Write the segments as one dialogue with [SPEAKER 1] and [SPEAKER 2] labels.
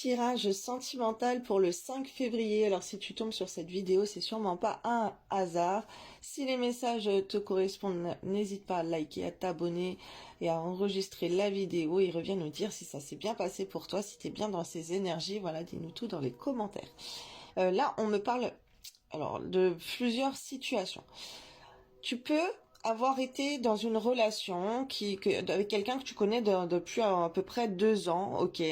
[SPEAKER 1] Tirage sentimental pour le 5 février. Alors si tu tombes sur cette vidéo, c'est sûrement pas un hasard. Si les messages te correspondent, n'hésite pas à liker, à t'abonner et à enregistrer la vidéo. Il revient nous dire si ça s'est bien passé pour toi, si tu es bien dans ces énergies. Voilà, dis-nous tout dans les commentaires. Là, on me parle alors de plusieurs situations. Tu peux avoir été dans une relation avec quelqu'un que tu connais depuis à peu près 2 ans, ok.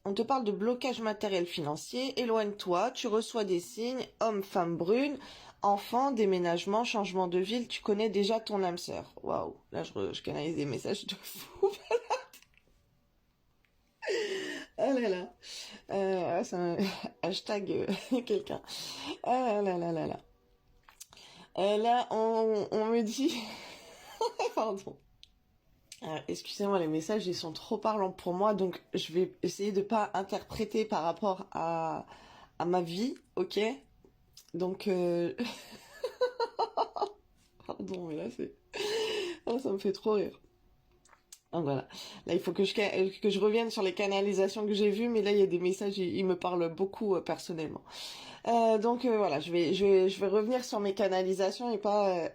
[SPEAKER 1] On te parle de blocage matériel financier, éloigne-toi, tu reçois des signes, homme, femme brune, enfant, déménagement, changement de ville, tu connais déjà ton âme sœur. Waouh, là je canalise des messages de fou. Ah là là, c'est un hashtag quelqu'un. Ah là là là là. Là, on me dit... Pardon. Excusez-moi, les messages, ils sont trop parlants pour moi, donc je vais essayer de pas interpréter par rapport à ma vie, ok? Donc, pardon, mais là, c'est... Oh, ça me fait trop rire. Donc voilà, là il faut que je revienne sur les canalisations que j'ai vues, mais là il y a des messages, ils me parlent beaucoup personnellement. Donc voilà, je vais revenir sur mes canalisations et pas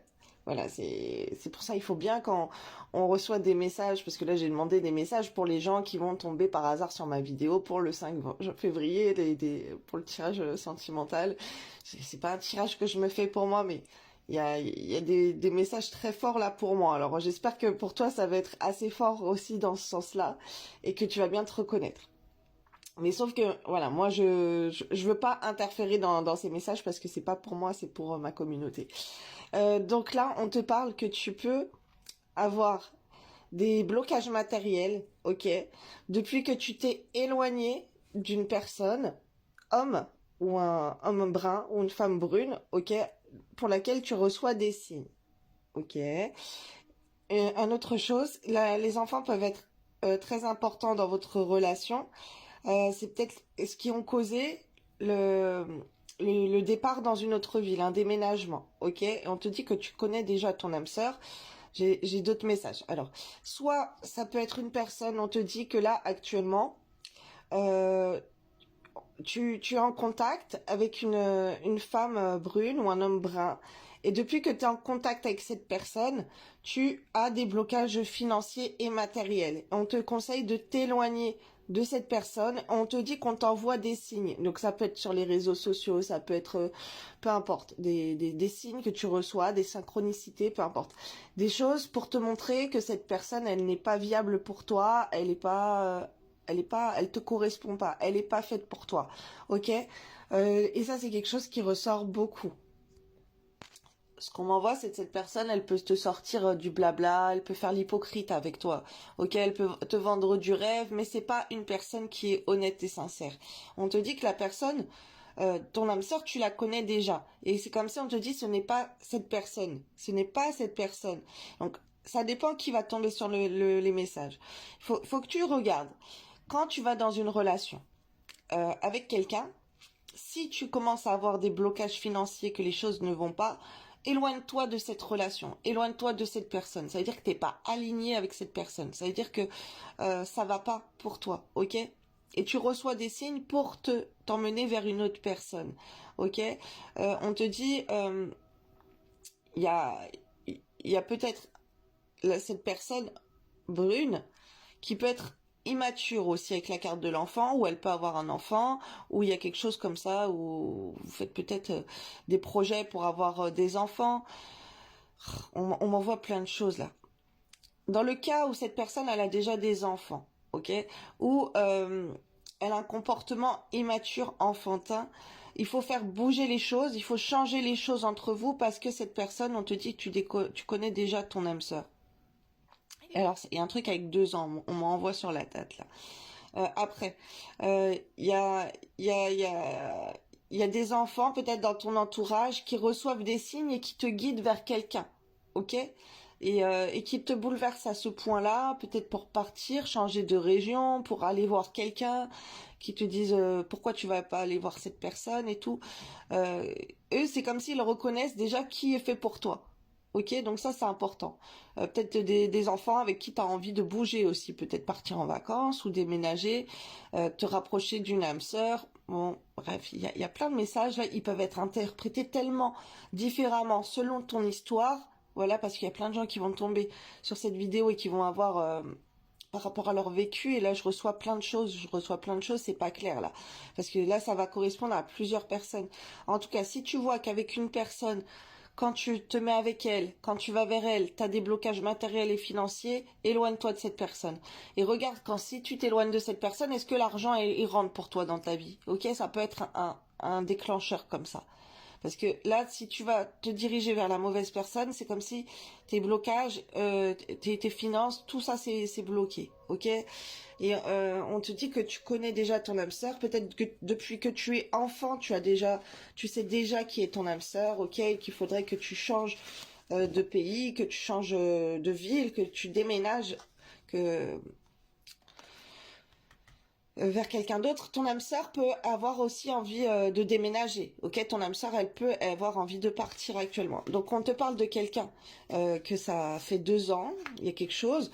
[SPEAKER 1] voilà, c'est pour ça il faut bien quand on reçoit des messages, parce que là j'ai demandé des messages pour les gens qui vont tomber par hasard sur ma vidéo pour le 5 février, pour le tirage sentimental. C'est pas un tirage que je me fais pour moi, mais il y a des messages très forts là pour moi. Alors j'espère que pour toi ça va être assez fort aussi dans ce sens-là et que tu vas bien te reconnaître. Mais sauf que voilà, moi je veux pas interférer dans ces messages parce que c'est pas pour moi, c'est pour ma communauté. Donc là, on te parle que tu peux avoir des blocages matériels, ok, depuis que tu t'es éloigné d'une personne, homme ou un homme brun ou une femme brune, ok, pour laquelle tu reçois des signes, ok. Et une autre chose, les enfants peuvent être très importants dans votre relation. C'est peut-être ce qui ont causé le départ dans une autre ville, un déménagement, ok. Et on te dit que tu connais déjà ton âme sœur. J'ai d'autres messages. Alors, soit ça peut être une personne, on te dit que là, actuellement, euh, tu es en contact avec une femme brune ou un homme brun. Et depuis que tu es en contact avec cette personne, tu as des blocages financiers et matériels. On te conseille de t'éloigner de cette personne. On te dit qu'on t'envoie des signes. Donc ça peut être sur les réseaux sociaux, ça peut être, peu importe, des signes que tu reçois, des synchronicités, peu importe. Des choses pour te montrer que cette personne, elle n'est pas viable pour toi, elle te correspond pas, elle est pas faite pour toi, ok. Et ça c'est quelque chose qui ressort beaucoup. Ce qu'on m'envoie, c'est que cette personne, elle peut te sortir du blabla, elle peut faire l'hypocrite avec toi, ok, elle peut te vendre du rêve, mais c'est pas une personne qui est honnête et sincère. On te dit que la personne, ton âme sœur, tu la connais déjà, et c'est comme ça on te dit, ce n'est pas cette personne, ce n'est pas cette personne. Donc ça dépend qui va tomber sur les messages. Faut que tu regardes. Quand tu vas dans une relation avec quelqu'un, si tu commences à avoir des blocages financiers, que les choses ne vont pas, éloigne-toi de cette relation, éloigne-toi de cette personne. Ça veut dire que t'es pas aligné avec cette personne. Ça veut dire que ça va pas pour toi, ok? Et tu reçois des signes pour t'emmener vers une autre personne, ok? On te dit, il y a peut-être cette personne brune qui peut être immature aussi avec la carte de l'enfant, ou elle peut avoir un enfant, ou il y a quelque chose comme ça, où vous faites peut-être des projets pour avoir des enfants. On m'envoie plein de choses là. Dans le cas où cette personne, elle a déjà des enfants, ok, ou elle a un comportement immature, enfantin, il faut faire bouger les choses, il faut changer les choses entre vous, parce que cette personne, on te dit que tu connais déjà ton âme sœur. Alors, il y a un truc avec 2 ans, on m'envoie sur la tête là. Après, il y a des enfants peut-être dans ton entourage qui reçoivent des signes et qui te guident vers quelqu'un, ok? Et qui te bouleversent à ce point-là, peut-être pour partir, changer de région, pour aller voir quelqu'un, qui te disent pourquoi tu vas pas aller voir cette personne et tout. Eux, c'est comme s'ils reconnaissent déjà qui est fait pour toi. Ok, donc ça c'est important. Peut-être des enfants avec qui tu as envie de bouger aussi, peut-être partir en vacances ou déménager, te rapprocher d'une âme sœur. Bon, bref, il y a plein de messages là, ils peuvent être interprétés tellement différemment selon ton histoire. Voilà, parce qu'il y a plein de gens qui vont tomber sur cette vidéo et qui vont avoir par rapport à leur vécu. Et là, je reçois plein de choses, c'est pas clair là, parce que là, ça va correspondre à plusieurs personnes. En tout cas, si tu vois qu'avec une personne quand tu te mets avec elle, quand tu vas vers elle, tu as des blocages matériels et financiers, éloigne-toi de cette personne. Et regarde quand si tu t'éloignes de cette personne, est-ce que l'argent il rentre pour toi dans ta vie? Ok, ça peut être un déclencheur comme ça. Parce que là, si tu vas te diriger vers la mauvaise personne, c'est comme si tes blocages, tes finances, tout ça c'est bloqué, ok? Et on te dit que tu connais déjà ton âme sœur. Peut-être que depuis que tu es enfant, tu sais déjà qui est ton âme sœur, ok? Et qu'il faudrait que tu changes de pays, que tu changes de ville, que tu déménages, que vers quelqu'un d'autre. Ton âme sœur peut avoir aussi envie de déménager, ok? Ton âme sœur, elle peut avoir envie de partir actuellement. Donc on te parle de quelqu'un que ça fait 2 ans, il y a quelque chose.